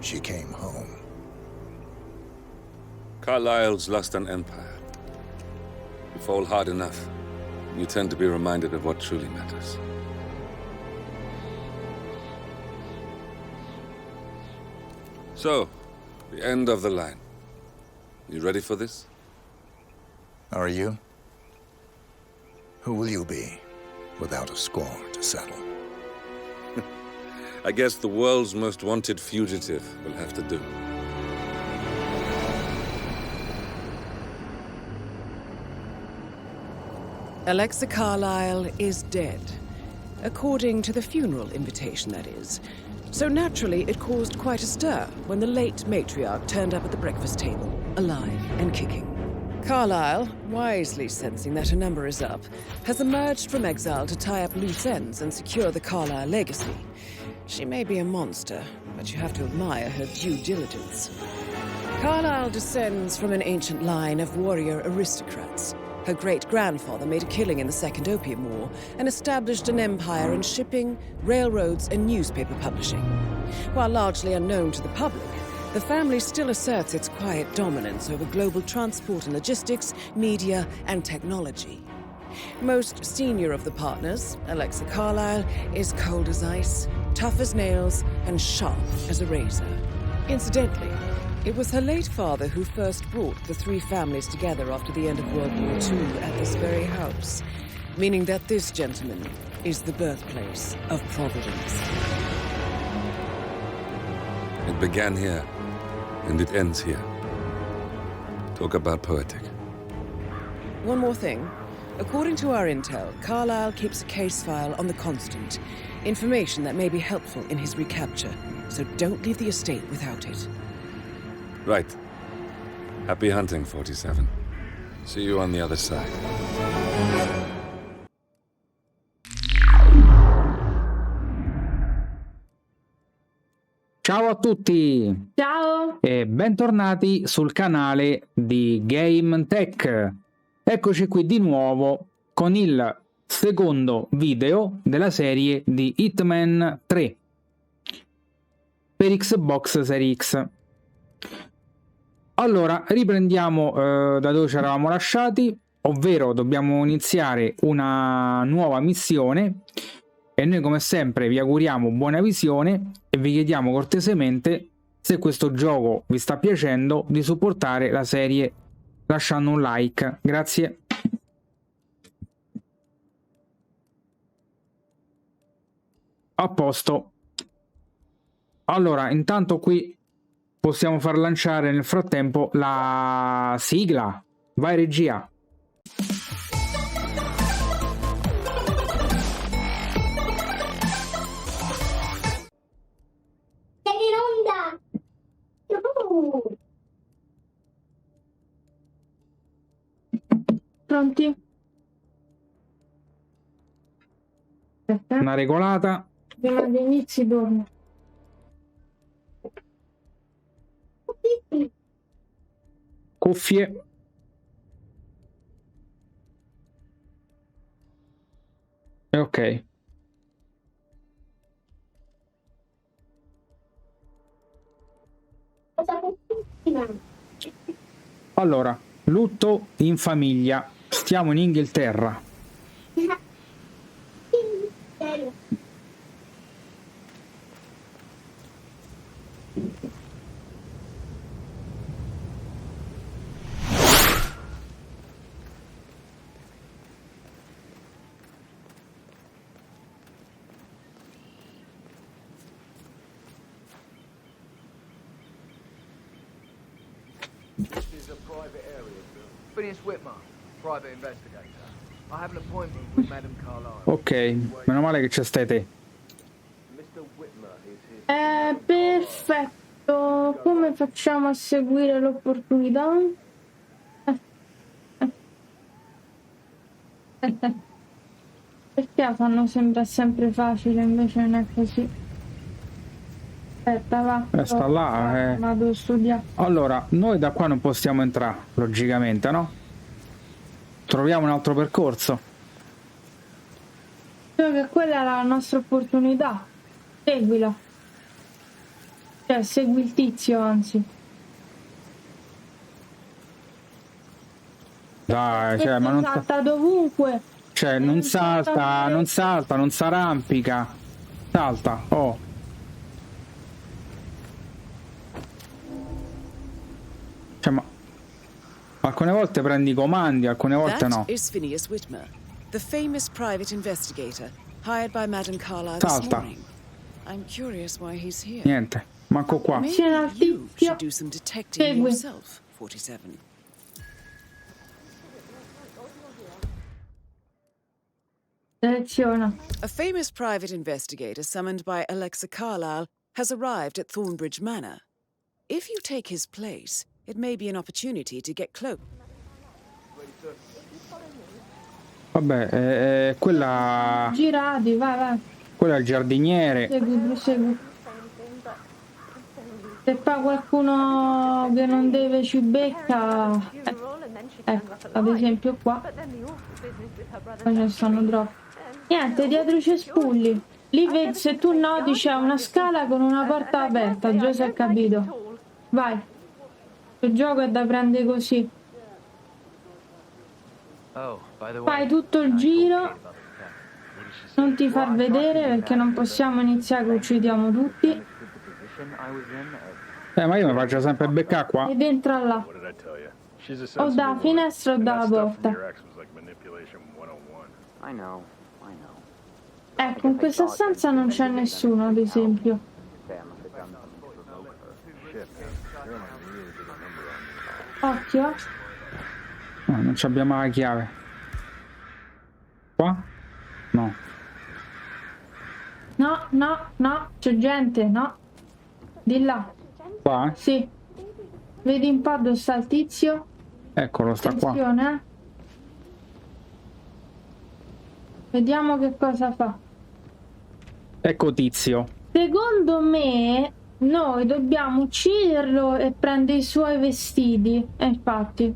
she came home. Carlyle's lost an empire. You fall hard enough, you tend to be reminded of what truly matters. So, the end of the line. You ready for this? Are you? Who will you be, without a score to settle? I guess the world's most wanted fugitive will have to do. Alexa Carlyle is dead. According to the funeral invitation, that is. So naturally, it caused quite a stir when the late matriarch turned up at the breakfast table, alive and kicking. Carlyle, wisely sensing that her number is up, has emerged from exile to tie up loose ends and secure the Carlyle legacy. She may be a monster, but you have to admire her due diligence. Carlyle descends from an ancient line of warrior aristocrats. Her great-grandfather made a killing in the Second Opium War and established an empire in shipping, railroads, and newspaper publishing. While largely unknown to the public, the family still asserts its quiet dominance over global transport and logistics, media, and technology. Most senior of the partners, Alexa Carlyle, is cold as ice, tough as nails, and sharp as a razor. Incidentally, it was her late father who first brought the three families together after the end of World War II at this very house, meaning that this gentleman is the birthplace of Providence. It began here, and it ends here. Talk about poetic. One more thing. According to our intel, Carlyle keeps a case file on the Constant, information that may be helpful in his recapture, so don't leave the estate without it. Right. Happy hunting, 47. See you on the other side. Ciao a tutti! Ciao! E bentornati sul canale di GameTech. Eccoci qui di nuovo con il secondo video della serie di Hitman 3 per Xbox Series X. Allora, riprendiamo da dove ci eravamo lasciati, ovvero dobbiamo iniziare una nuova missione e noi come sempre vi auguriamo buona visione e vi chiediamo cortesemente, se questo gioco vi sta piacendo, di supportare la serie lasciando un like. Grazie. A posto. Allora, intanto qui possiamo far lanciare nel frattempo la sigla. Vai regia. Sei in onda! Pronti? Aspetta. Una regolata. Prima di inizi dormo. Cuffie. E ok. Allora, lutto in famiglia. Stiamo in Inghilterra. This is a private area. Phineas Whitmer, private investigator. I have an appointment with Madam Carlyle. Ok, meno male che c'è stai te. Mr. Whitmer is here. Perfetto. Come facciamo a seguire l'opportunità? Perché la fanno sembra sempre facile, invece non è così. Aspetta, va. Sta là, Vado a studiare. Allora, noi da qua non possiamo entrare, logicamente, no? Troviamo un altro percorso. Credo che quella è la nostra opportunità. Seguila. Cioè, segui il tizio, anzi. Dai, cioè, ma non salta dovunque. cioè, non salta, non salta, non s'arrampica. Salta, oh. Cioè, ma alcune volte prendi i comandi, alcune volte no. That is Phineas Whitmer, the famous private investigator hired by Madame Carlyle this Salta. morning. I'm curious why he's here. Niente, manco qua. Maybe C'è un you tizio. should do some detecting Segui. yourself, 47. Seleziona. A famous private investigator summoned by Alexa Carlyle has arrived at Thornbridge Manor. If you take his place, it may be an opportunity to get close. Vabbè, quella Girati, vai. quello è il giardiniere. Segui. Se poi qualcuno che non deve ci becca, ecco, ad esempio qua, poi ce ne stanno troppi. Niente, dietro i cespugli. Lì vedi, se tu noti c'è una scala con una porta aperta, già si è capito. Vai. Il gioco è da prendere così. Fai tutto il giro. Non ti far vedere perché non possiamo iniziare che uccidiamo tutti. Ma io mi faccio sempre beccare qua. Ed entra là. O da finestra o dalla porta. Ecco, in questa stanza non c'è nessuno, ad esempio. Occhio. No, non abbiamo la chiave. Qua? No. No, c'è gente, no. Di là. Qua? Sì. Vedi un po' dove sta il tizio? Eccolo, sta qua. Attenzione, eh. Vediamo che cosa fa. Ecco tizio. Secondo me noi dobbiamo ucciderlo e prendere i suoi vestiti. E infatti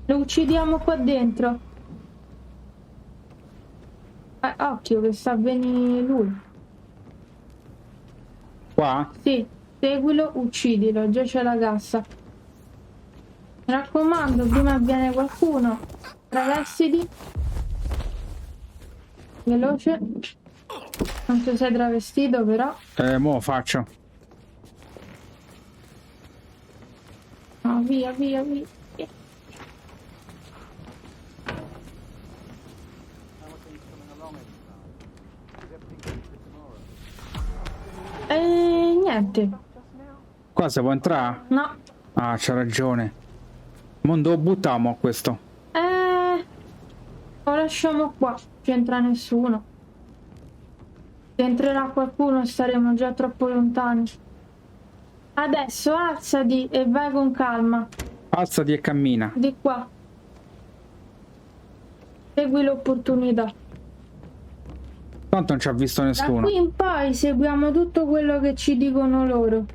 lo uccidiamo qua dentro. Occhio che sta a venire lui. Qua? Sì, seguilo, uccidilo, già c'è la cassa. Mi raccomando, prima viene qualcuno. Travestiti. Veloce. Non ti sei travestito però. Mo faccio. No, via. Niente. Qua si può entrare? No. Ah, c'ha ragione. Mondo lo buttiamo a questo. Lo lasciamo qua. Ci entra nessuno. Se entrerà qualcuno staremo già troppo lontani. Adesso alzati e vai con calma. Alzati e cammina. Di qua. Segui l'opportunità. Tanto non ci ha visto Da nessuno. qui in poi seguiamo tutto quello che ci dicono loro.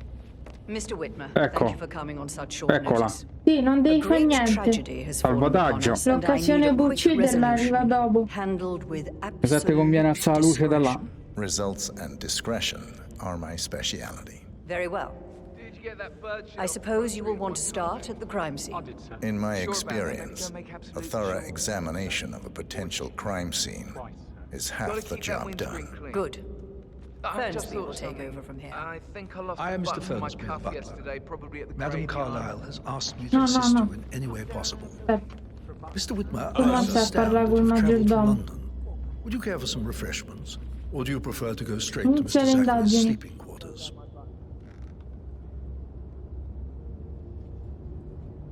Mr. Whitmer, Ecco. thank you for coming on such short Eccola. notice. Sì, non A devi fare great niente. tragedy has fallen upon Salvataggio. us, and I L'occasione need a per quick ucciderla arriva resolution, dopo. handled with Se ti conviene absolute alzare la luce da là. discretion. Results and discretion are my speciality. Very well. Did you get that bird shit I suppose you will want to start at the crime scene. In my experience, a thorough examination of a potential crime scene is half the job done. Good. I just Fernsby will thought take something. over from here. I think I lost I am the Mr. button on my Fernsby, the cuff butler. yesterday, probably at the Madame Graveyard. Carlyle has asked me to No, assist no. you in any way possible. Aspetta. Mr. Whitmer, Tu non I stai a understand parlare that col you've travelled to maggiordomo. London. Would you care for some refreshments? Or do you prefer to go straight to Inizia Mr. le Zachary's indagini. sleeping quarters?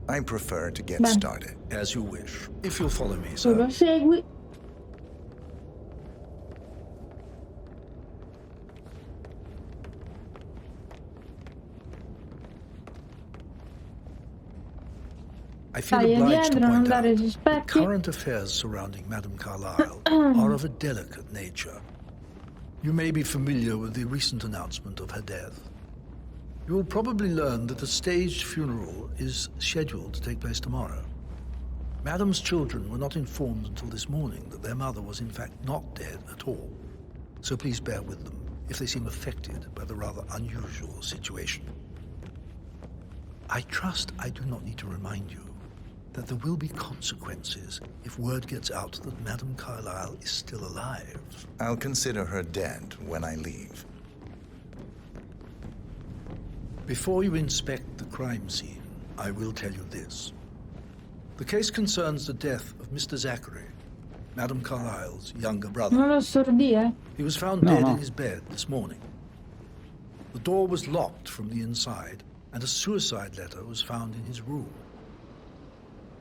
I prefer to get Beh. started. As you wish. If you'll follow me, Tu sir. lo segui. I feel Stai obliged to dietro, non point dare out that sospetti. current affairs surrounding Madame Carlyle are of a delicate nature. You may be familiar with the recent announcement of her death. You will probably learn that a staged funeral is scheduled to take place tomorrow. Madame's children were not informed until this morning that their mother was in fact not dead at all. So please bear with them. if they seem affected by the rather unusual situation. I trust I do not need to remind you that there will be consequences if word gets out that Madame Carlyle is still alive. I'll consider her dead when I leave. Before you inspect the crime scene, I will tell you this. The case concerns the death of Mr. Zachary, Madame Carlyle's younger brother. Non lo stordì, eh? He was found dead in his bed this morning. The door was locked from the inside, and a suicide letter was found in his room.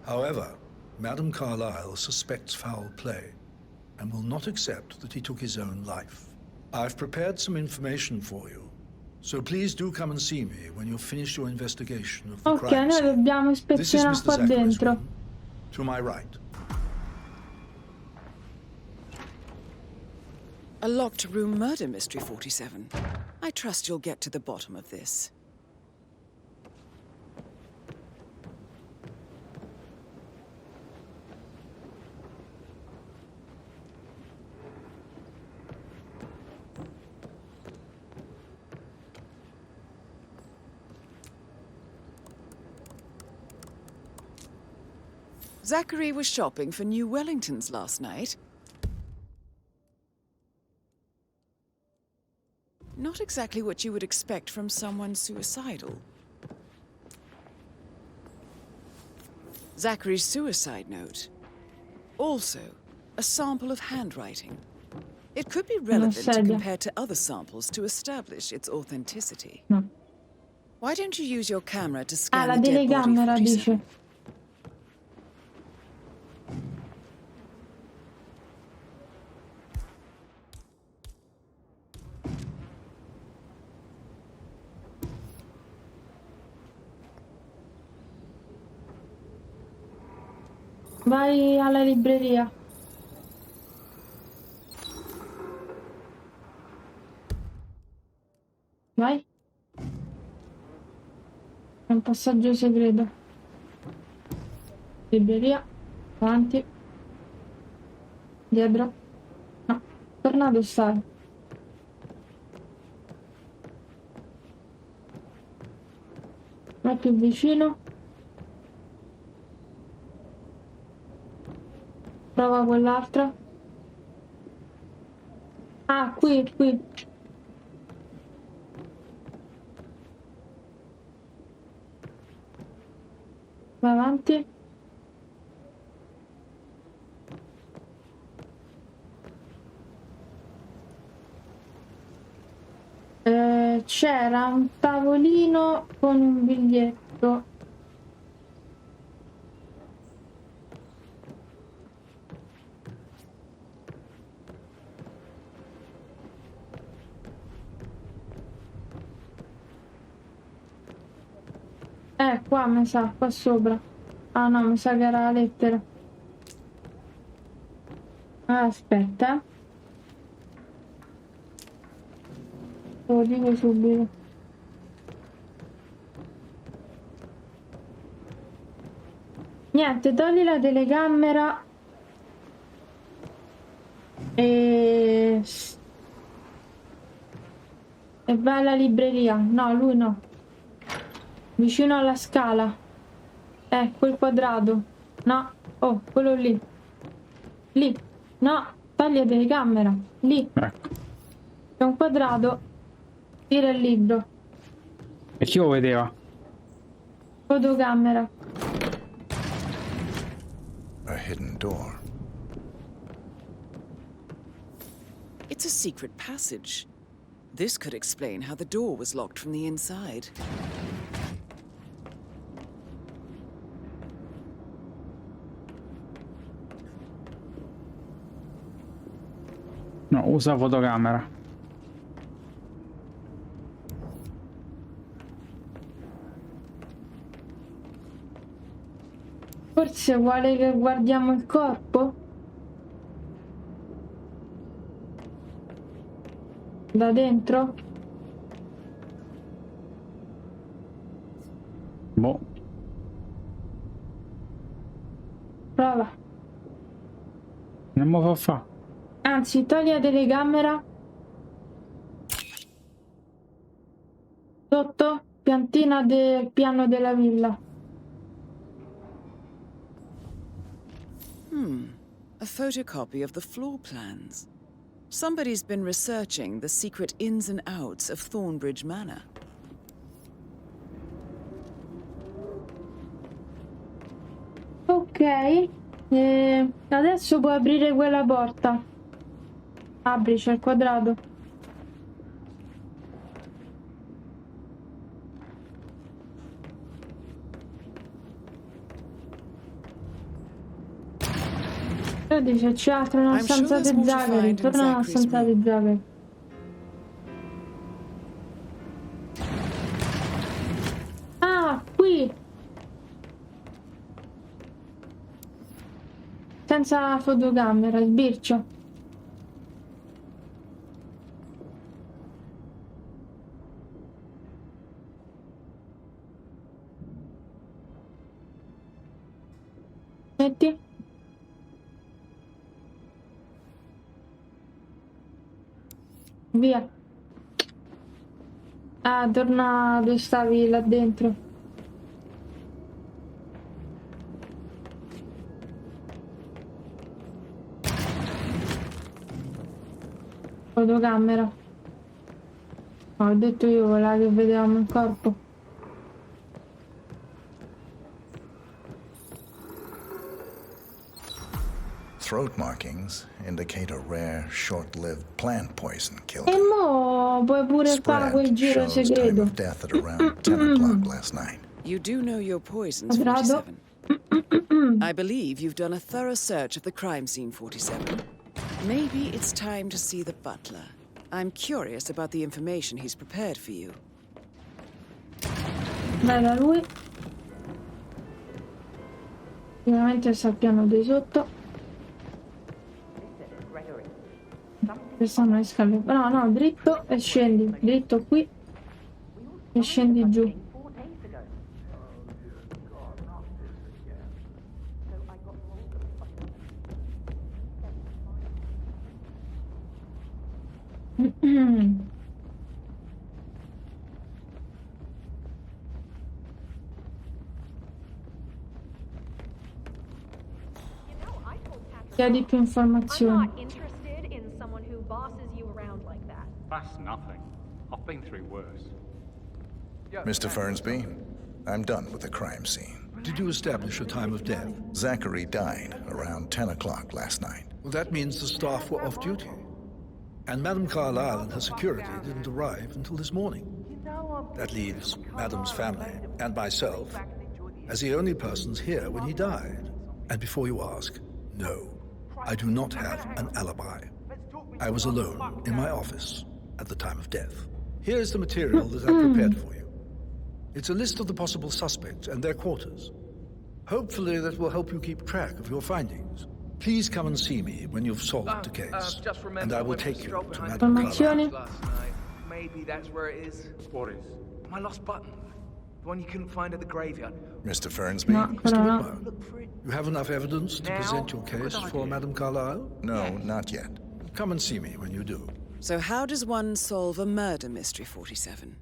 However, Madame Carlyle suspects foul play and will not accept that he took his own life. I've prepared some information for you, so please do come and see me when you've finished your investigation of the Ok, crime noi scene. dobbiamo This is ispezionare Mr. qua Zachary's dentro. room, to my right. A locked room murder mystery, 47. I trust you'll get to the bottom of this. Zachary was shopping for new Wellingtons last night. Not exactly what you would expect from someone suicidal. Zachary's suicide note. Also, a sample of handwriting. It could be relevant to compare to other samples to establish its authenticity. No. Why don't you use your camera to Ah, scan la the dead body, telecamera 47? dice. Vai alla libreria. Vai. È un passaggio segreto. Libreria. Avanti. Dietro. No. Tornato stai. Vai più vicino. Prova quell'altra. Ah, qui. Vai avanti. C'era un tavolino con un biglietto. Qua mi sa, qua sopra. Ah no, mi sa che era la lettera. Aspetta. Te lo dico subito. Niente, togli la telecamera e vai alla libreria. No, lui no. Vicino alla scala. Quel quadrato. No. Oh, quello lì. Lì. No. Taglia la telecamera. Lì. C'è un quadrato. Tira il libro. E chi lo vedeva? Fotocamera. A hidden door. It's a secret passage. This could explain how the door was locked from the inside. No, usa fotocamera. Forse vuole che guardiamo il corpo? Da dentro? Boh. Prova. Non mi fa fa. Anzi, togli la telecamera. Sotto, piantina del piano della villa. A photocopy of the floor plans. Somebody's been researching the secret ins and outs of Thornbridge Manor. Ok, adesso puoi aprire quella porta. Apri, c'è il quadrato. Dice c'è altro nella stanza dei Zagari. Torna nella stanza dei Zagari. Ah, qui. Senza fotocamera, sbircio. Metti. Via. Ah, torna dove stavi là dentro. Fotocamera. Ho detto io, quella che vedevamo il corpo. Throat markings indicate a rare, short-lived plant poison killed E him. mo puoi pure fare quel Spread giro shows time segreto. of death at around 10 o'clock last night. You do know your poisons, Quadrado. 47. I believe you've done a thorough search of the crime scene, 47. Maybe it's time to see the butler. I'm curious about the information he's prepared for you. Vai da lui. Ovviamente sta al piano di sotto. Quest'anno le scale. No, no, dritto e scendi. Dritto qui e scendi giù. Chiedi più informazioni. That's nothing. I've been through worse. Mr. Fernsby, I'm done with the crime scene. Did you establish a time of death? Zachary died around 10 o'clock last night. Well, that means the staff were off duty. And Madame Carlyle and her security didn't arrive until this morning. That leaves Madame's family and myself as the only persons here when he died. And before you ask, no, I do not have an alibi. I was alone in my office at the time of death. Here is the material that I prepared for you. It's a list of the possible suspects and their quarters. Hopefully that will help you keep track of your findings. Please come and see me when you've solved the case, and I will take you to Madame Carlyle. Last night. Maybe that's where it is. What is? My lost button. The one you couldn't find at the graveyard. Mr. Fernsby? No, Mr. quello no. Whitmer, you have enough evidence to present your case for Madame Carlyle? No, not yet. Come and see me when you do. So how does one solve a murder mystery, 47?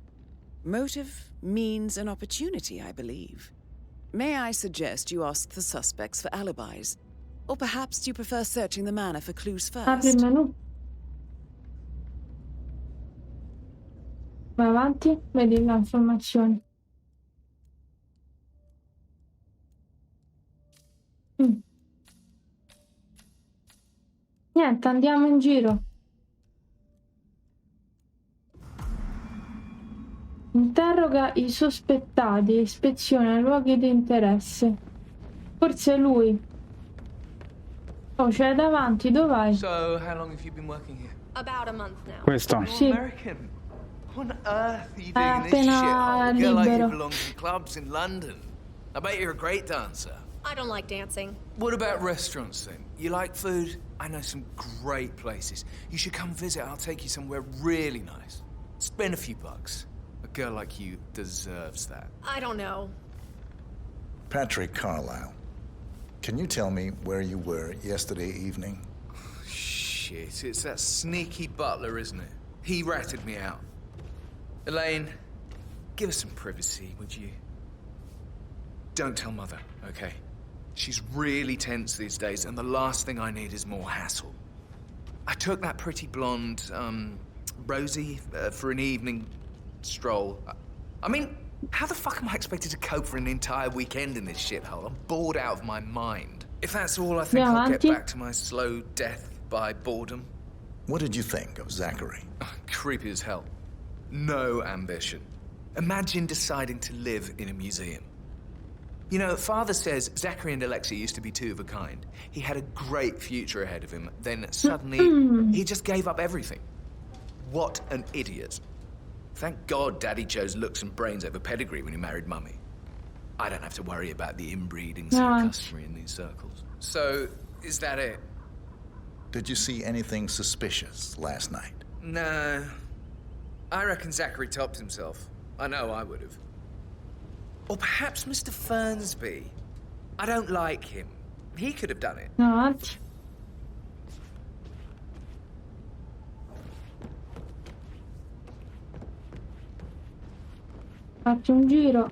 Motive, means, and opportunity, I believe. May I suggest you ask the suspects for alibis? Or perhaps do you prefer searching the manor for clues Apri il first? menu. Vai avanti, vedi le informazioni. Niente, andiamo in giro. Interroga i sospettati, ispeziona i luoghi di interesse. Forse è lui. Oh, c'è davanti, dove vai? So, how long have you been working here? About a month now. Questo. Sì. American. What on earth are you doing in this shit? appena A girl like you libero. belongs in clubs in London. I bet you're a great dancer. I don't like dancing. What about restaurants then? You like food? I know some great places. You should come visit. I'll take you somewhere really nice. Spend a few bucks. A girl like you deserves that. I don't know. Patrick Carlyle, can you tell me where you were yesterday evening? Shit, it's that sneaky butler, isn't it? He ratted me out. Elaine, give us some privacy, would you? Don't tell Mother, okay? She's really tense these days, and the last thing I need is more hassle. I took that pretty blonde, Rosie, for an evening stroll. I mean, how the fuck am I expected to cope for an entire weekend in this shithole? I'm bored out of my mind. If that's all, I think I'll get back to my slow death by boredom. What did you think of Zachary? Creepy as hell. No ambition. Imagine deciding to live in a museum. You know, Father says Zachary and Alexia used to be two of a kind. He had a great future ahead of him, then suddenly he just gave up everything. What an idiot. Thank God Daddy chose looks and brains over pedigree when he married Mummy. I don't have to worry about the inbreeding so customary in these circles. So, is that it? Did you see anything suspicious last night? No. I reckon Zachary topped himself. I know I would have. Or perhaps Mr. Fernsby. I don't like him. He could have done it. Not. Faccio un giro.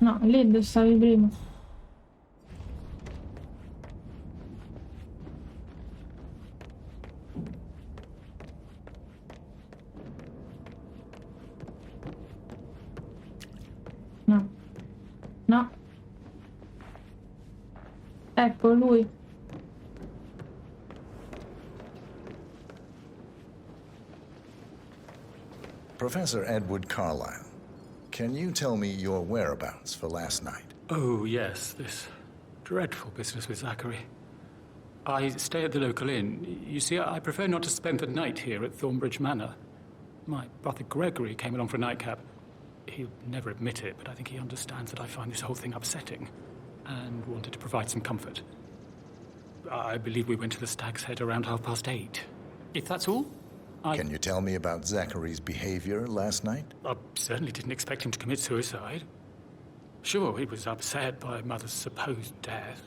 No, lì dove stavi prima. No. No. Ecco lui. Professor Edward Carlyle, can you tell me your whereabouts for last night? Oh, yes, this dreadful business with Zachary. I stay at the local inn. You see, I prefer not to spend the night here at Thornbridge Manor. My brother Gregory came along for a nightcap. He'll never admit it, but I think he understands that I find this whole thing upsetting and wanted to provide some comfort. I believe we went to the Stag's Head around 8:30. If that's all, Can you tell me about Zachary's behavior last night? I certainly didn't expect him to commit suicide. Sure, he was upset by Mother's supposed death.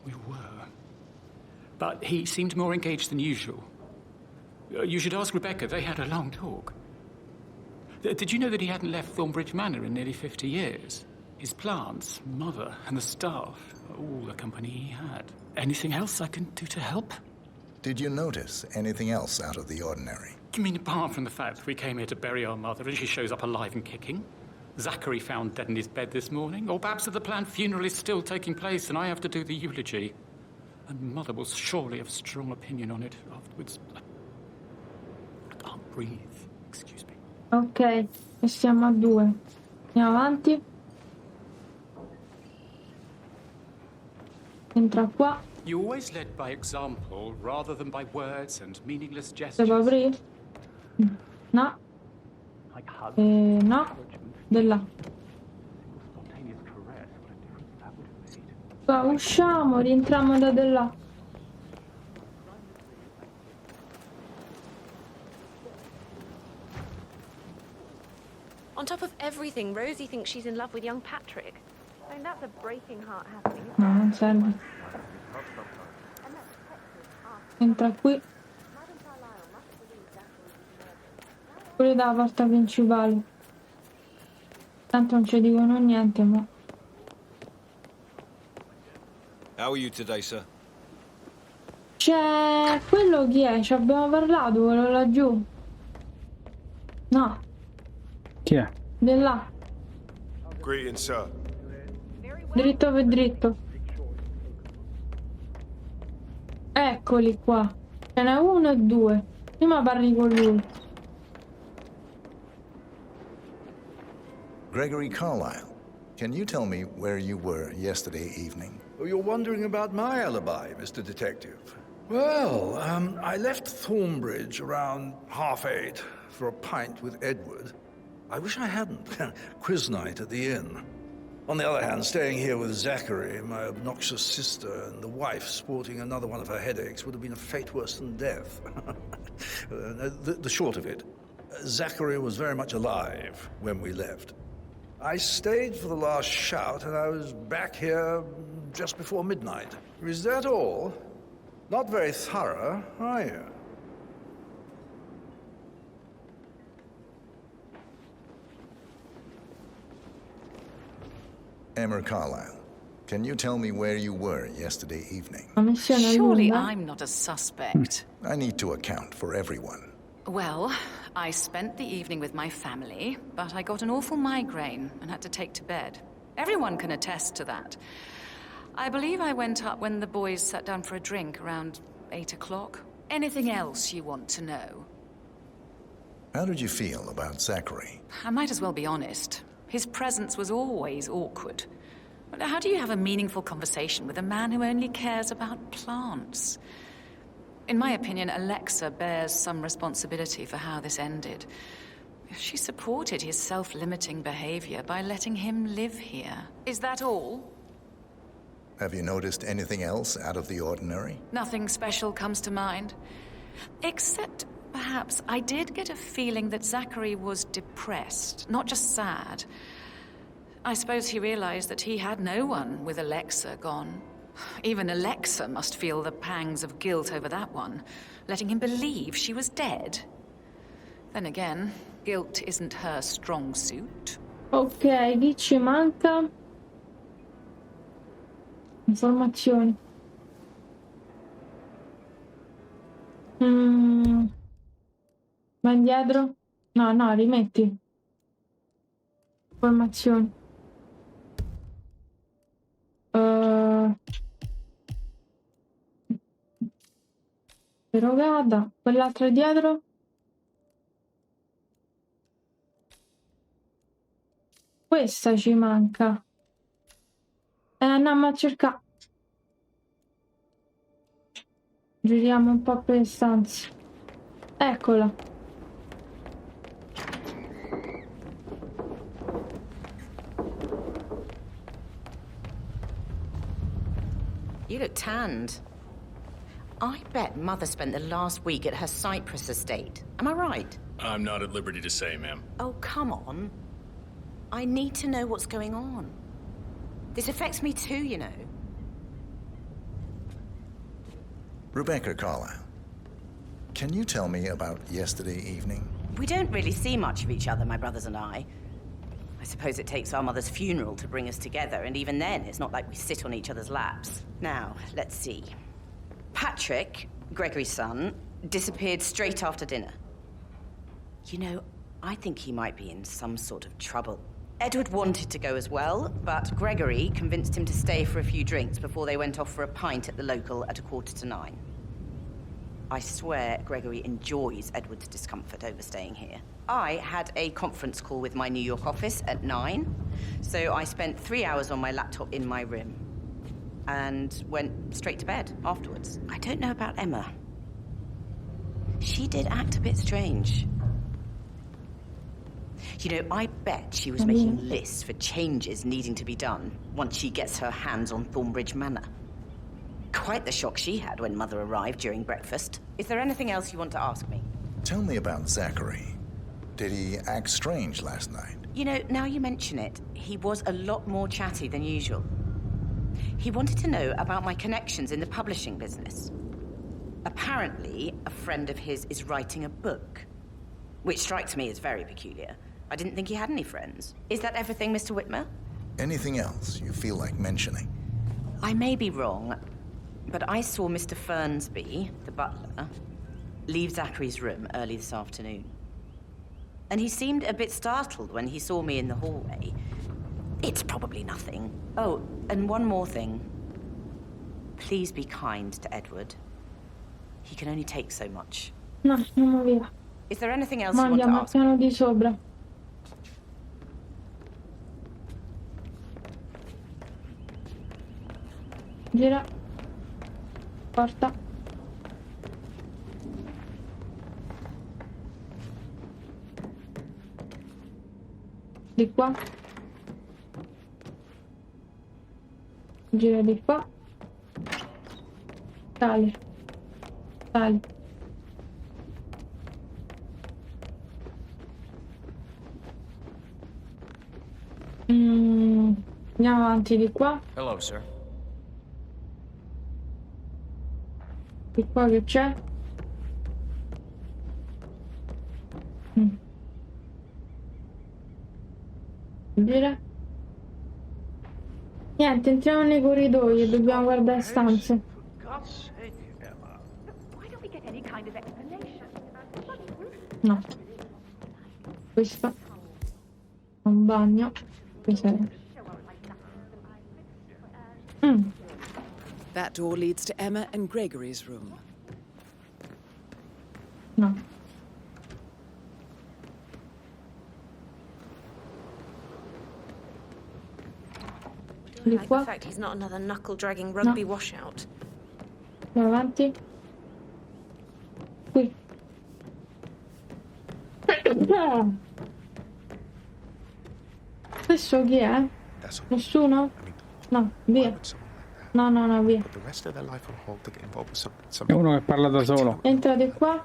We were. But he seemed more engaged than usual. You should ask Rebecca. They had a long talk. Did you know that he hadn't left Thornbridge Manor in nearly 50 years? His plants, Mother, and the staff, all the company he had. Anything else I can do to help? Did you notice anything else out of the ordinary? You mean apart from the fact that we came here to bury our mother and she shows up alive and kicking? Zachary found dead in his bed this morning? Or perhaps that the planned funeral is still taking place and I have to do the eulogy? And Mother will surely have a strong opinion on it afterwards. I can't breathe. Excuse me. Ok, e siamo a 2. Andiamo avanti. Entra qua. You always led by example rather than by words and meaningless Se gestures. può aprire? No. No. Di là. Qua usciamo, rientriamo da di là. On top of everything, Rosie thinks she's in love with young Patrick. I mean, that's a breaking heart happening. No, non serve. Entra qui. Pure dalla porta principale. Tanto non ci dicono niente, ma... How are you today, sir? C'è... quello chi è? Ci abbiamo parlato, quello laggiù. No. Chi è? Di là. Greetings, sir. Dritto per dritto. Eccoli qua. Ce n'è uno e due. Prima parli con lui. Gregory Carlyle, can you tell me where you were yesterday evening? Oh, you're wondering about my alibi, Mr. Detective. Well, I left Thornbridge around 8:30 for a pint with Edward. I wish I hadn't. Quiz night at the inn. On the other hand, staying here with Zachary, my obnoxious sister, and the wife sporting another one of her headaches would have been a fate worse than death. The short of it, Zachary was very much alive when we left. I stayed for the last shout, and I was back here just before midnight. Is that all? Not very thorough, are you? Emma Carlyle, can you tell me where you were yesterday evening? Surely I'm not a suspect. I need to account for everyone. Well, I spent the evening with my family, but I got an awful migraine and had to take to bed. Everyone can attest to that. I believe I went up when the boys sat down for a drink around 8 o'clock. Anything else you want to know? How did you feel about Zachary? I might as well be honest. His presence was always awkward. But how do you have a meaningful conversation with a man who only cares about plants? In my opinion, Alexa bears some responsibility for how this ended. She supported his self-limiting behavior by letting him live here. Is that all? Have you noticed anything else out of the ordinary? Nothing special comes to mind. Except, perhaps, I did get a feeling that Zachary was depressed, not just sad. I suppose he realized that he had no one with Alexa gone. Even Alexa must feel the pangs of guilt over that one, letting him believe she was dead. Then again, guilt isn't her strong suit. Ok, chi ci manca? Informazioni. Vai indietro? No, no, rimetti. Informazioni. Erogata. Quell'altra dietro? Questa ci manca. Andiamo a cercare. Giriamo un po' per le stanze. Eccola. You look tanned. I bet Mother spent the last week at her Cyprus estate. Am I right? I'm not at liberty to say, ma'am. Oh, come on. I need to know what's going on. This affects me too, you know. Rebecca Carlyle, can you tell me about yesterday evening? We don't really see much of each other, my brothers and I. I suppose it takes our mother's funeral to bring us together, and even then, it's not like we sit on each other's laps. Now, let's see. Patrick, Gregory's son, disappeared straight after dinner. You know, I think he might be in some sort of trouble. Edward wanted to go as well, but Gregory convinced him to stay for a few drinks before they went off for a pint at the local at 9:15. I swear Gregory enjoys Edward's discomfort over staying here. I had a conference call with my New York office at 9, so I spent 3 hours on my laptop in my room and went straight to bed afterwards. I don't know about Emma. She did act a bit strange. You know, I bet she was making lists for changes needing to be done once she gets her hands on Thornbridge Manor. Quite the shock she had when Mother arrived during breakfast. Is there anything else you want to ask me? Tell me about Zachary. Did he act strange last night? You know, now you mention it, he was a lot more chatty than usual. He wanted to know about my connections in the publishing business. Apparently, a friend of his is writing a book, which strikes me as very peculiar. I didn't think he had any friends. Is that everything, Mr. Whitmer? Anything else you feel like mentioning? I may be wrong, but I saw Mr. Fernsby, the butler, leave Zachary's room early this afternoon. And he seemed a bit startled when he saw me in the hallway. It's probably nothing. Oh, and one more thing. Please be kind to Edward. He can only take so much. No, andiamo via. Is there anything else Ma you want to andiamo al ask? piano di sopra. Gira. Porta. Di qua. Gira di qua. Sali. Sali. Andiamo avanti di qua. Hello, sir. Di qua che c'è? Dire? Niente, entriamo nei corridoi e dobbiamo guardare stanze. No. Questo è un bagno. Cos'è? That door leads to Emma and Gregory's room. No. Di Like qua. the fact he's not another knuckle-dragging rugby washout. Andiamo avanti. Qui. Questo chi è? Nessuno? No, via. No, via. È uno che parla da solo. Entrate qua.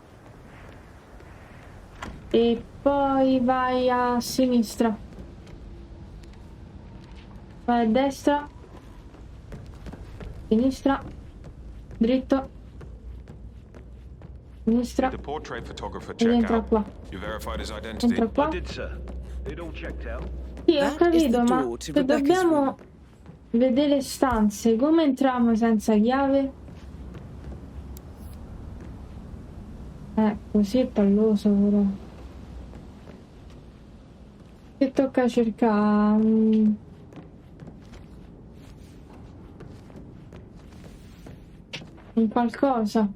E poi vai a sinistra. Vai a destra. Sinistra. Dritto. Sinistra. Ed entra qua. Entra qua. Sì, ho capito, ma se dobbiamo vedere stanze, come entriamo senza chiave? Così è palloso però. Che tocca cercare un qualcosa.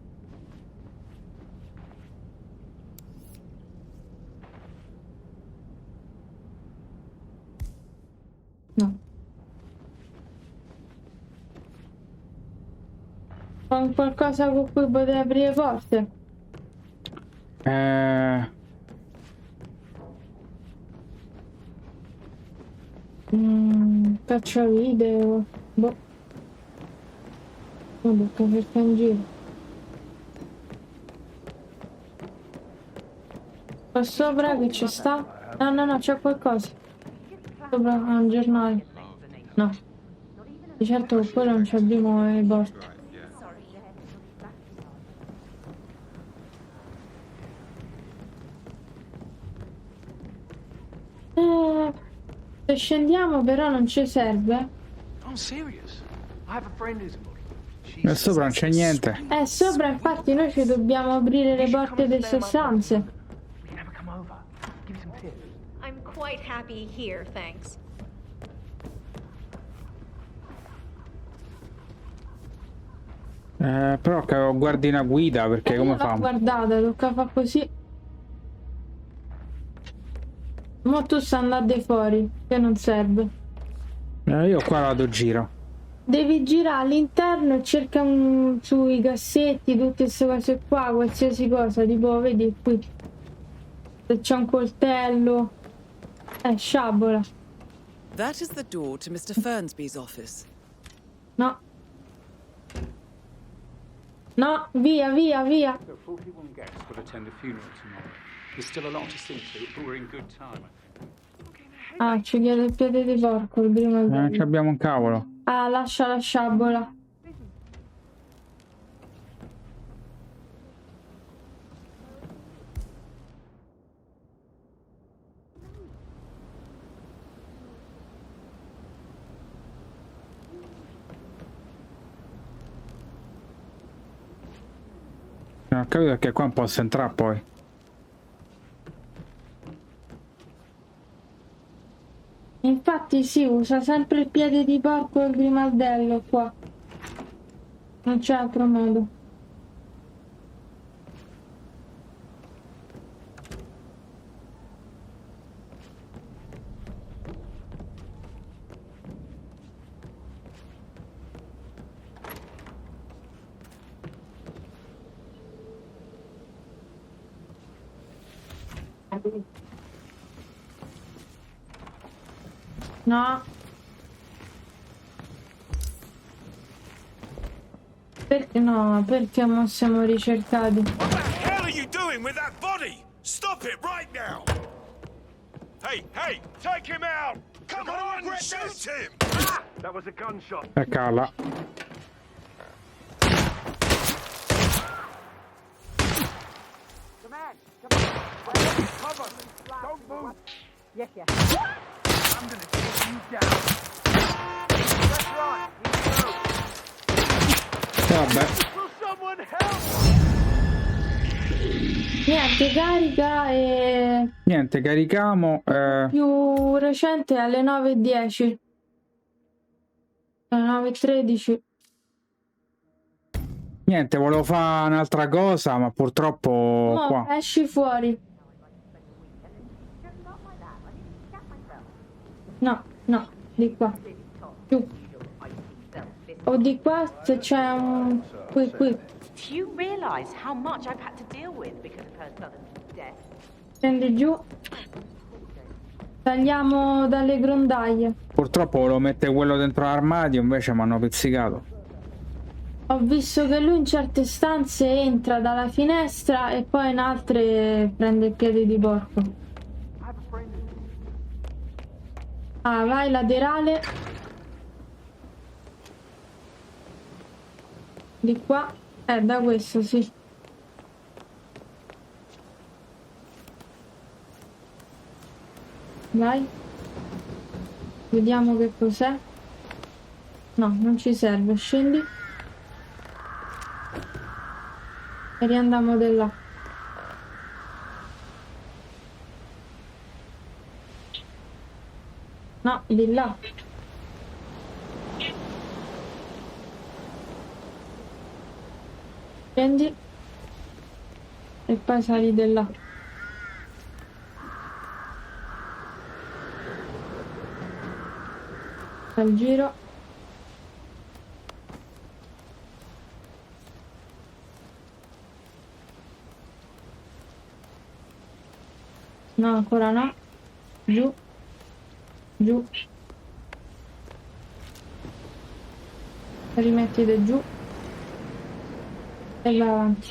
No. Con qualcosa con cui poter aprire porte? Caccia video. Boh. No, tocca cercare in giro. Qua sopra che ci sta? No, c'è qualcosa. Sopra un giornale. No. Di certo con quello non ci abbiamo le porte. Se scendiamo però non ci serve. E sopra non c'è niente. Sopra infatti noi ci dobbiamo aprire le porte delle stanze. I'm quite happy here, thanks. Però che guardi una guida, perché come fa? Guardate, tocca fare così. Mo tu stai andando fuori, che non serve. Io qua vado giro. Devi girare all'interno e cerca sui cassetti, tutte queste cose qua, qualsiasi cosa, tipo vedi qui. Se c'è un coltello. Sciabola. That is the door to Mr. Fernsby's office. No. No, via. So 41 guests will attend the funeral tomorrow. There's still a lot to see to, but we're in good time. Ci chiede il piede di porco prima. Non ci abbiamo un cavolo. Lascia la sciabola. Non ho capito perché qua non posso entrare poi. Infatti sì, usa sempre il piede di porco e il grimaldello qua. Non c'è altro modo. No. Perché no? Perché non siamo ricercati? What the hell are you doing with that body? Stop it right now! Hey, take him out! Come on, shoot him! That was a gunshot. Cala. Don't move. Yes, yes. I'm gonna take you down. That's right. Vabbè. Will someone help? Niente, carica e... Niente, carichiamo. Più recente è alle 9:10. Alle 9:13. Niente, volevo fare un'altra cosa, ma purtroppo Mo, qua. esci fuori. No, no, di qua. Giù. O di qua se c'è un... Qui. Do you realize how much I've had to deal with because of her sudden death? Scendi giù. Tagliamo dalle grondaie. Purtroppo volevo mettere quello dentro l'armadio, invece mi hanno pizzicato. Ho visto che lui in certe stanze entra dalla finestra e poi in altre prende il piede di porco. Ah, vai laterale. Di qua. Da questo, sì. Vai. Vediamo che cos'è. No, non ci serve. Scendi. E riandiamo di là. No, di là. Scendi. E poi sali di là. Al giro. No, ancora no. Giù. Giù. Rimettiti giù. E vai avanti.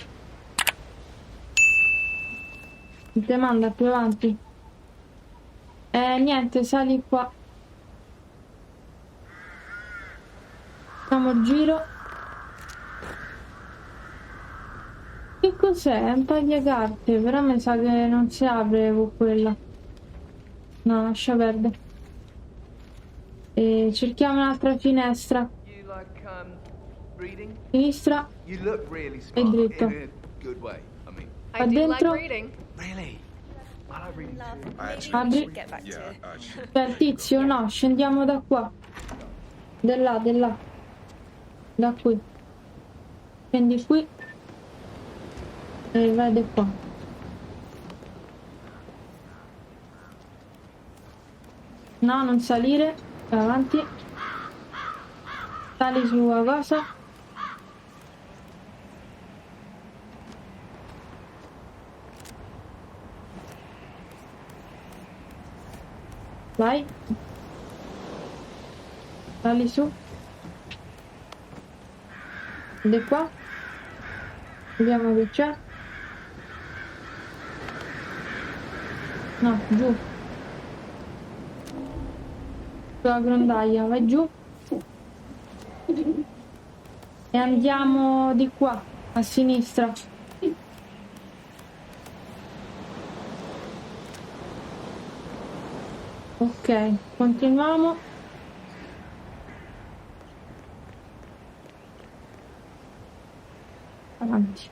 Ti manda più avanti. Niente, sali qua. Facciamo il giro. Che cos'è? È un tagliacarte, però mi sa che non si apre con quella. No, lascia perdere. E cerchiamo un'altra finestra. Sinistra e dritto. Qua dentro. Apri. C'è il tizio? No, scendiamo da qua. Da là. Da qui. Scendi qui. E vai da qua. No, non salire. Avanti. Sali sulla cosa. Vai. Sali su. Di qua. Vediamo che c'è. No, giù. Sulla grondaia, vai giù. E andiamo di qua, a sinistra. Ok, continuiamo. Avanti.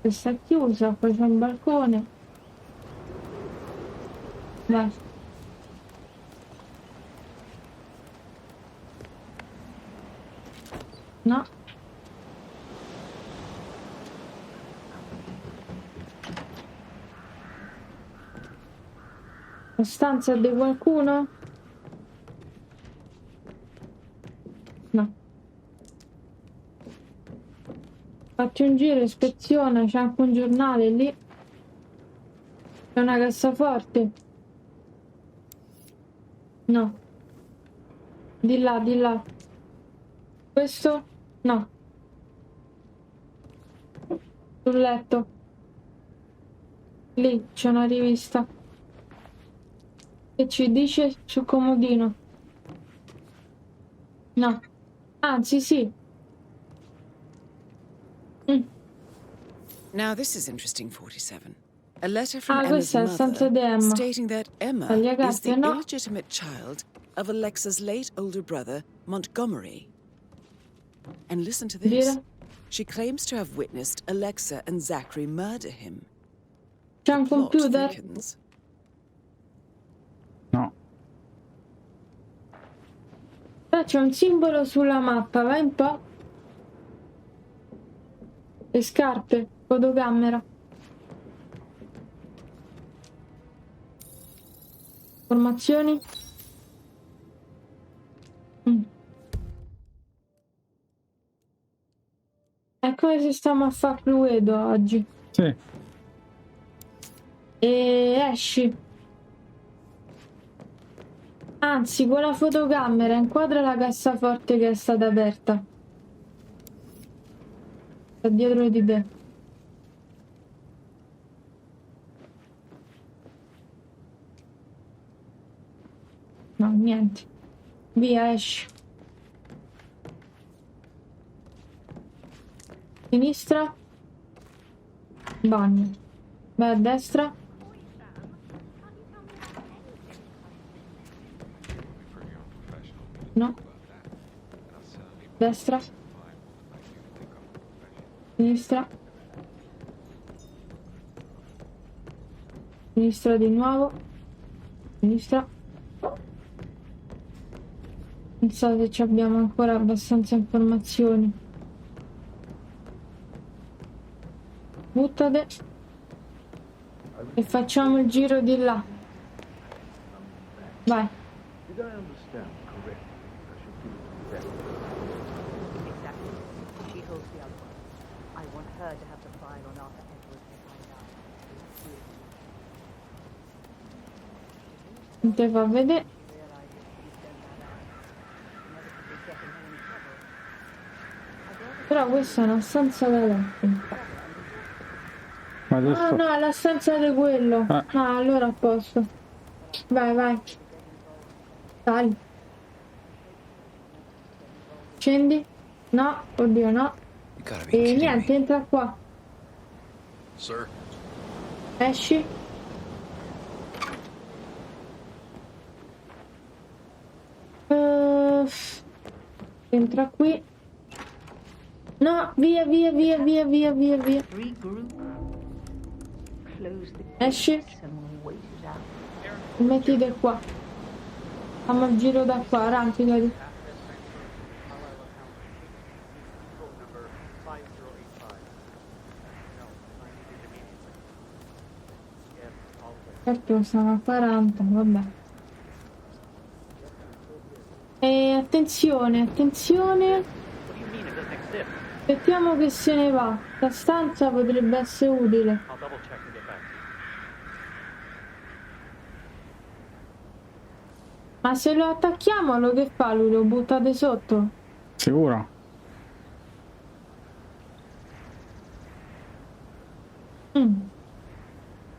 Questa è chiusa, poi c'è un balcone. Vai. No. La stanza di qualcuno? No. Faccio un giro, ispeziona, c'è anche un giornale lì. C'è una cassaforte. No. Di là, di là. Questo? No. Sul letto. Lì c'è una rivista. Che ci dice sul comodino? No. Anzi, sì. Now this is interesting, 47. A letter from Emma's questa è la stanza di mother Emma. stating that Emma is the illegitimate child of Alexa's late older brother, Montgomery. And listen to this. She claims to have witnessed Alexa and Zachary murder him. C'è un computer? No. C'è un simbolo sulla mappa, vai un po'. Le scarpe, fotocamera. Informazioni. È come se stiamo a fare Cluedo oggi. Sì. E esci. Anzi, con la fotocamera inquadra la cassaforte che è stata aperta. Sta dietro di te. No, niente. Via, esci. Sinistra. Bagno. Vai a destra. No. Destra. Sinistra. Sinistra di nuovo. Sinistra. Non so se ci abbiamo ancora abbastanza informazioni. Buttate. E facciamo il giro di là. Vai. Non te fa vedere. Però questa è una stanza da letto. Ma adesso... Ah no, è la stanza di quello. Ah, allora a posto. Vai, vai. Dai. Scendi. No, oddio no. E niente, entra qua. Sir. Esci. Entra qui. No, via, via, via, via, via, via, via. Esci. Mettite qua. Facciamo il giro da qua, arrampicati. Certo, siamo a 40, vabbè. E attenzione, attenzione. Aspettiamo che se ne va. La stanza potrebbe essere utile. Ma se lo attacchiamo, che fa lui? Lo buttate sotto? Sicuro?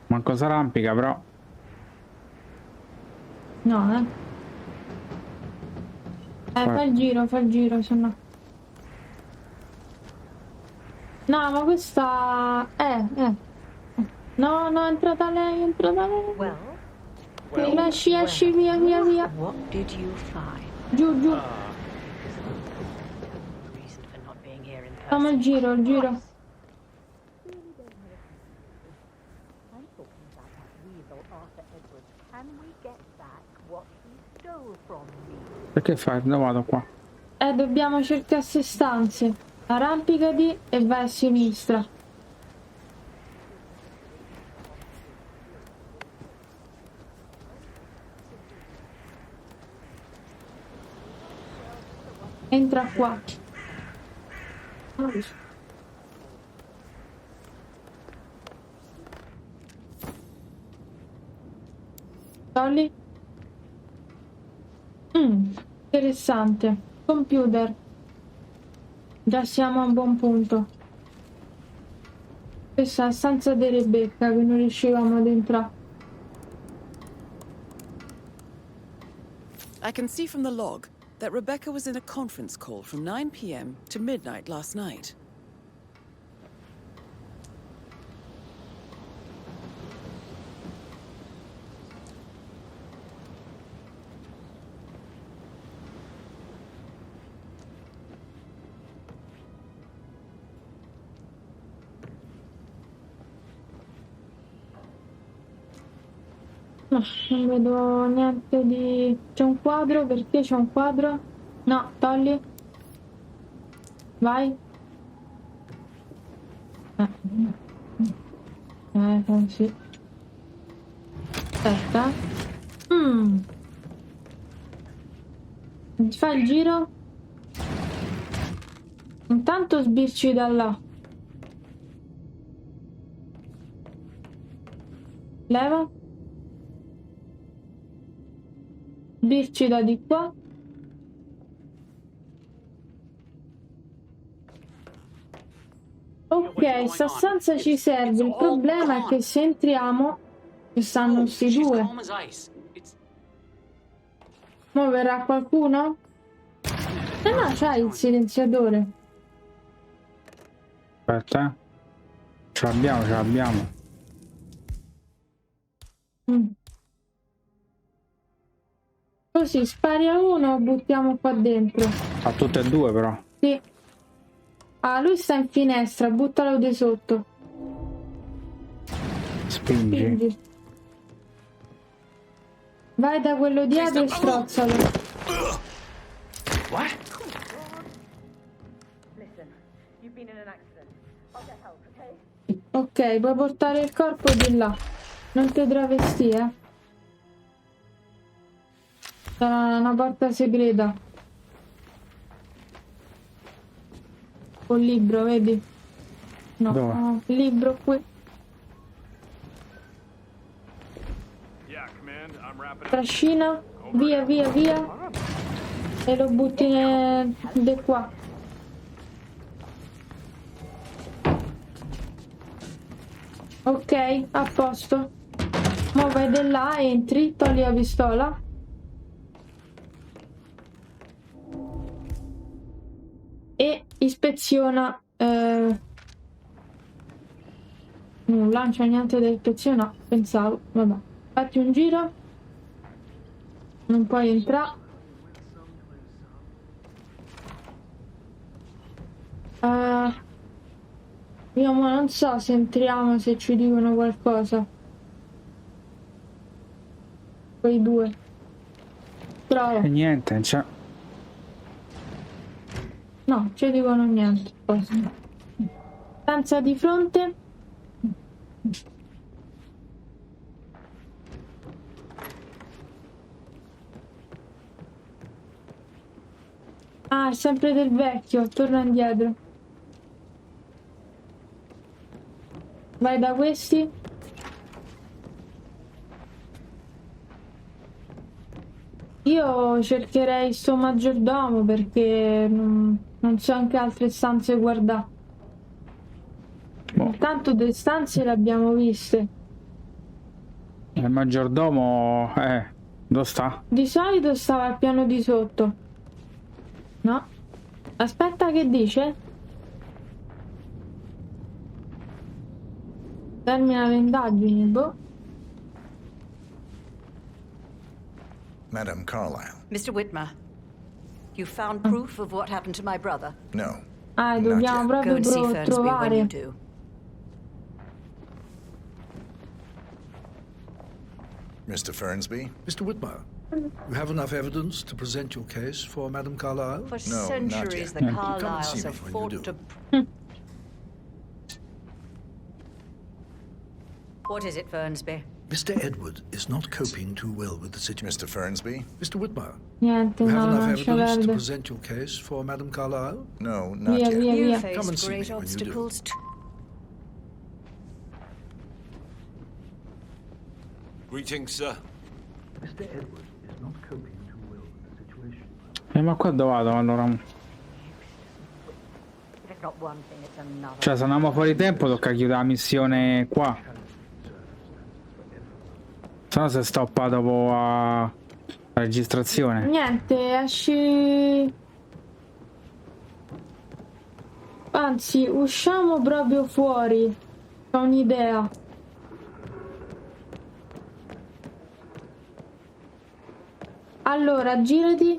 Manco s'arrampica, però. No, fa il giro, se no. No, ma questa... No, no, è entrata lei, è entrata lei. Esci, esci, via, via, via. Giù, giù. Facciamo il giro, il giro. Perché fai? Dove vado qua? Dobbiamo cercare queste stanze. Arrampicati e vai a sinistra. Entra qua. Tolli. Interessante. Computer. Già siamo a un buon punto. Questa è la stanza di Rebecca che non riuscivamo ad entrare. I can see from the log that Rebecca was in a conference call from 9 p.m. to midnight last night. No, non vedo niente di... C'è un quadro? Perché c'è un quadro? No, togli. Vai. Sì. Aspetta. Fai il giro. Intanto sbirci da là. Leva. Sbirci da di qua. Ok, sta stanza ci serve. Il problema è che se entriamo ci stanno sti due. Mo verrà qualcuno? No, c'hai il silenziatore. Aspetta. Ce l'abbiamo. Così spari a uno, buttiamo qua dentro. A tutte e due però. Sì. Ah, lui sta in finestra, buttalo di sotto. Spingi. Vai da quello dietro e strozzalo. Ok, puoi portare il corpo di là. Non ti travesti, Sarà una porta segreta. Un libro, vedi? No, no, libro qui. Trascina, via. E lo butti di qua. Ok, a posto. Mo vai di là, entri, togli la pistola. E ispeziona. Non lancia niente da ispezionare, pensavo. Vabbè, fatti un giro. Non puoi entrare. Io ma non so se entriamo, se ci dicono qualcosa. Quei due. Prova. E niente, c'è. No, ci dicono niente. Stanza di fronte. Ah, è sempre del vecchio, torna indietro. Vai da questi. Io cercherei sto maggiordomo perché non so anche altre stanze guardare. Intanto delle stanze le abbiamo viste. Il maggiordomo, dove sta? Di solito stava al piano di sotto. No? Aspetta, che dice? Termina le indagini, boh. Madam Carlyle. Mr. Whitmer, you found proof of what happened to my brother? No. Ah, dobbiamo Go and see proprio Fernsby when you trovare. do. Mr. Fernsby? Mr. Whitmer, you have enough evidence to present your case for Madam Carlyle? For No, not centuries, yet. the Come and Carlyles see me have when you fought do. to... What is it, Fernsby? Mr. Edward is not coping too well with the situation. Mr. Fernsby? Mr. Whitmer, Niente, you have no, enough lascia evidence to perdere. present your case for Madam Carlyle? No, not Via, yet. via, You via. Come and face see me great when you do. obstacles too. Greetings, sir. Mr. Edward is not coping too well with the situation. Ma qua dove vado allora? If Cioè, se andiamo fuori tempo tocca chiudere la missione qua. Se no si stoppa dopo la registrazione. Niente, esci... Anzi, usciamo proprio fuori. Ho un'idea. Allora, girati.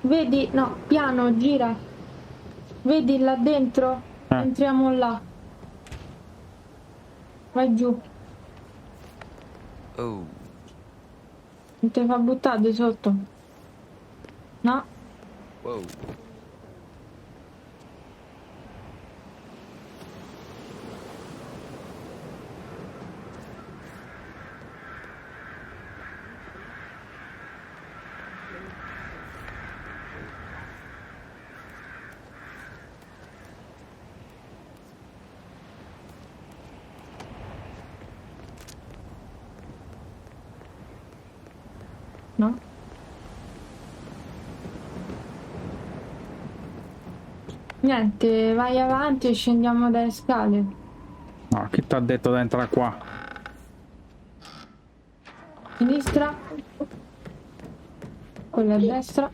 Vedi, no, piano, gira. Vedi là dentro? Entriamo là. Vai giù. Oh. Non ti fa buttare di sotto? No? Wow. No? Niente, vai avanti e scendiamo dalle scale. No, chi ti ha detto di entrare qua? Sinistra. Quella a destra.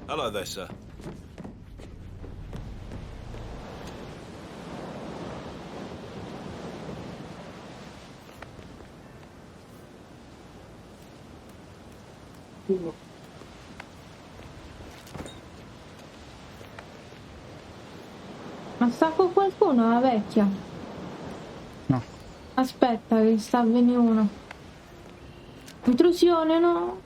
Hello there, sir. Ma sta con qualcuno la vecchia? No. Aspetta che sta a venire uno. Intrusione, no?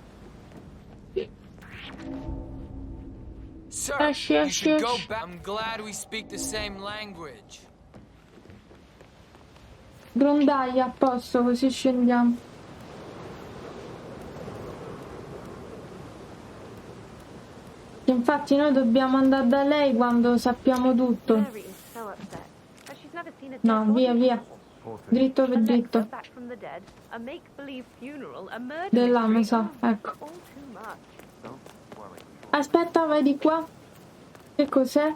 Sir, Esci, you esci, should go esci. back. I'm glad we speak the same language. Grondaglia a posto, così scendiamo. Infatti noi dobbiamo andare da lei quando sappiamo tutto. No, via, via. Dritto per dritto. Di là, mi sa, ecco. Aspetta, vai di qua. Che cos'è?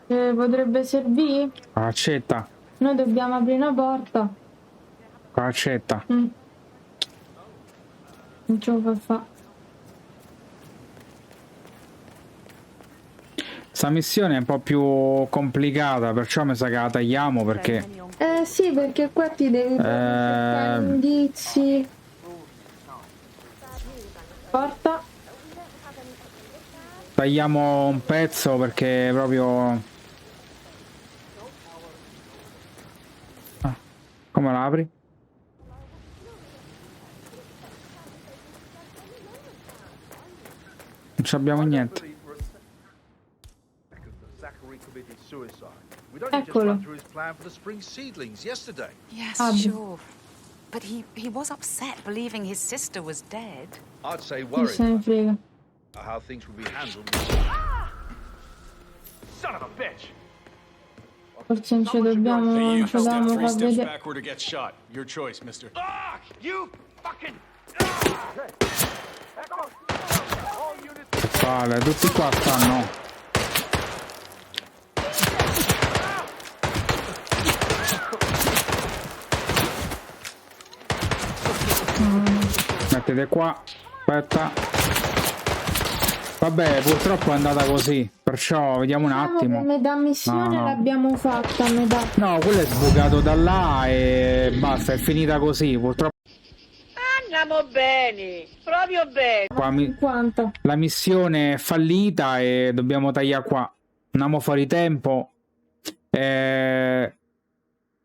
Potrebbe servire? Accetta. Noi dobbiamo aprire una porta. Accetta. Non ce lo fa fare. Sta missione è un po' più complicata, perciò mi sa che la tagliamo perché... Sì, perché qua ti devi cercare indizi. Porta. Tagliamo un pezzo perché proprio... Ah, come la apri? Non ci abbiamo niente. Eccolo. Yes, sure. But he was upset believing his sister was dead. I'd say Chi worried se ne frega. how things would be handled. Son of a bitch! Forse non ci dobbiamo, non ci dobbiamo far vedere. backward or get shot. Your choice, mister. Ah! You fucking... Vale, tutti qua stanno. Mettete qua. Aspetta. Vabbè, purtroppo è andata così. Perciò vediamo un attimo. Metà missione No. l'abbiamo fatta, metà. No, quello è sbucato da là e basta, è finita così. Purtroppo Andiamo bene, proprio bene. qua la missione è fallita e dobbiamo tagliare qua. Andiamo fuori tempo.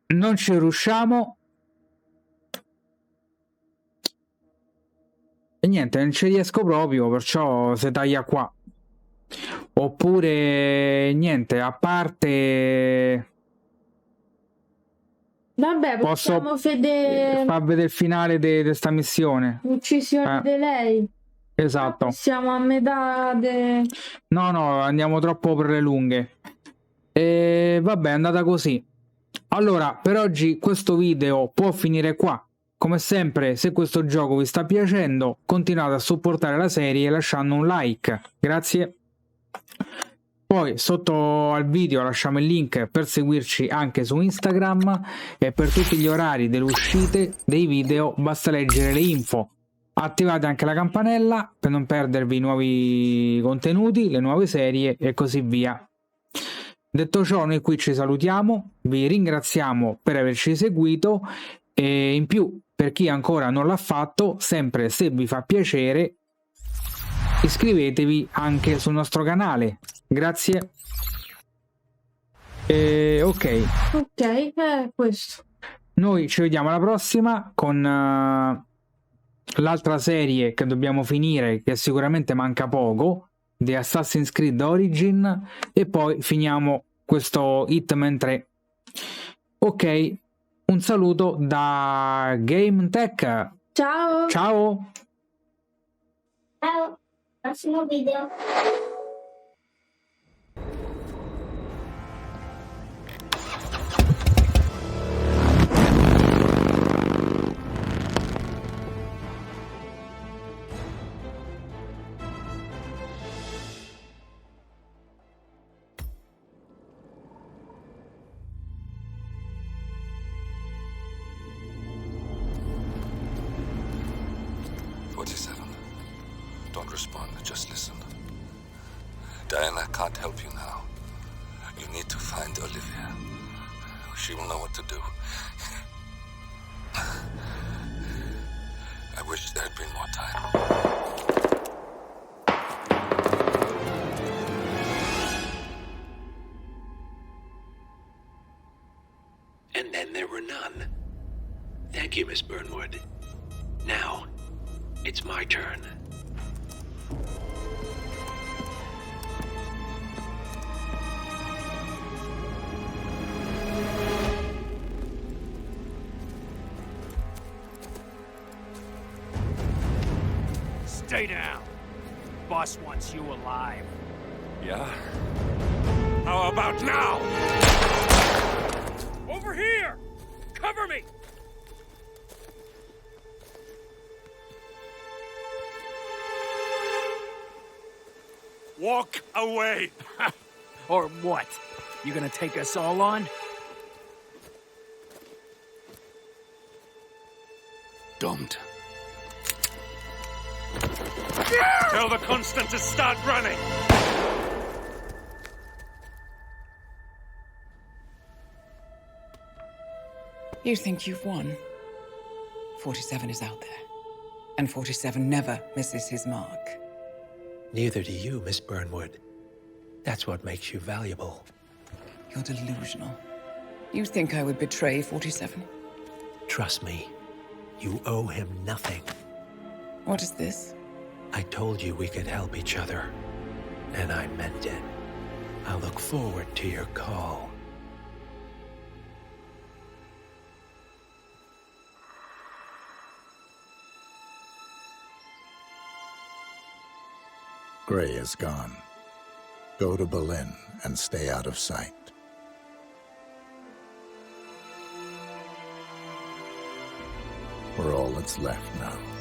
Non ci riusciamo. E niente, non ci riesco proprio, perciò si taglia qua. Oppure niente, a parte... Vabbè, Posso possiamo far vedere il finale di questa missione? l'uccisione di lei. Esatto. Siamo a metà No, andiamo troppo per le lunghe. E vabbè, è andata così. Allora, per oggi questo video può finire qua. come sempre, se questo gioco vi sta piacendo, continuate a supportare la serie lasciando un like. Grazie. Poi sotto al video lasciamo il link per seguirci anche su Instagram e per tutti gli orari delle uscite dei video basta leggere le info. Attivate anche la campanella per non perdervi i nuovi contenuti, le nuove serie e così via. Detto ciò, noi qui ci salutiamo, vi ringraziamo per averci seguito e in più, per chi ancora non l'ha fatto, sempre se vi fa piacere, iscrivetevi anche sul nostro canale. Grazie. Ok, questo. Noi ci vediamo alla prossima con l'altra serie che dobbiamo finire, che sicuramente manca poco, di Assassin's Creed Origin, e poi finiamo questo Hitman 3. Ok, un saluto da GameTech. Ciao. Ciao. Ciao. Prossimo video. Don't respond, just listen. Diana can't help you now. You need to find Olivia. She will know what to do. I wish there had been more time. And then there were none. Thank you, Miss Burnwood. Now, it's my turn. Stay down. Boss wants you alive. Yeah? How about now? Over here! Cover me! Walk away! Or what? You gonna take us all on? Don't. Tell the Constant to start running! You think you've won? 47 is out there. And 47 never misses his mark. Neither do you, Miss Burnwood. That's what makes you valuable. You're delusional. You think I would betray 47? Trust me, you owe him nothing. What is this? I told you we could help each other, and I meant it. I look forward to your call. Gray is gone. Go to Berlin and stay out of sight. We're all that's left now.